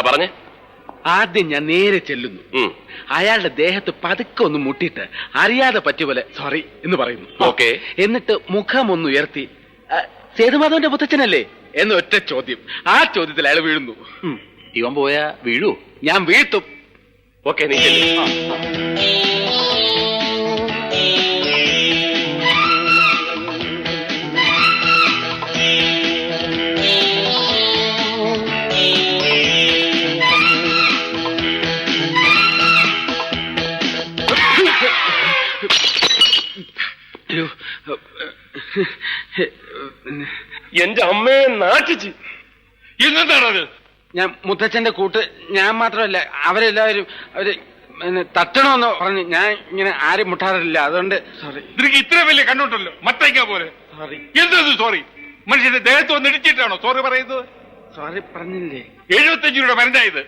പറഞ്ഞേ. ആദ്യം ഞാൻ നേരെ ചെല്ലുന്നു. അയാളുടെ ദേഹത്ത് പതുക്കെ ഒന്ന് മുട്ടിയിട്ട് അറിയാതെ പറ്റിയ പോലെ സോറി എന്ന് പറയുന്നു. ഓക്കെ. എന്നിട്ട് മുഖം ഒന്ന് ഉയർത്തി സേതുമാധവന്റെ മുത്തച്ഛനല്ലേ എന്ന് ഒറ്റ ചോദ്യം. ആ ചോദ്യത്തിൽ അയാൾ വീഴുന്നു. ഇവൻ പോയാ വീഴൂ? ഞാൻ വീഴ്ത്തും. ഓക്കെ, നീ എന്റെ അമ്മയെ നാട്ടിച്ച്. ഇന്നെന്താണത്? ഞാൻ മുത്തച്ഛന്റെ കൂട്ട്, ഞാൻ മാത്രമല്ല അവരെല്ലാവരും അവര് തട്ടണമെന്ന് പറഞ്ഞ് ഞാൻ ഇങ്ങനെ ആരും മുട്ടാറില്ല. അതുകൊണ്ട് സോറി. നിനക്ക് ഇത്ര വലിയ കണ്ണുണ്ടല്ലോ, മത്തയ്ക്ക പോലെ. സോറി. എന്തത് സോറി? മനുഷ്യന്റെ ദേഹത്ത് വന്ന് ഇടിച്ചിട്ടാണോ സോറി പറയുന്നത്? സോറി പറഞ്ഞില്ലേ? 75 രൂപയുടെ മരുന്നായത്.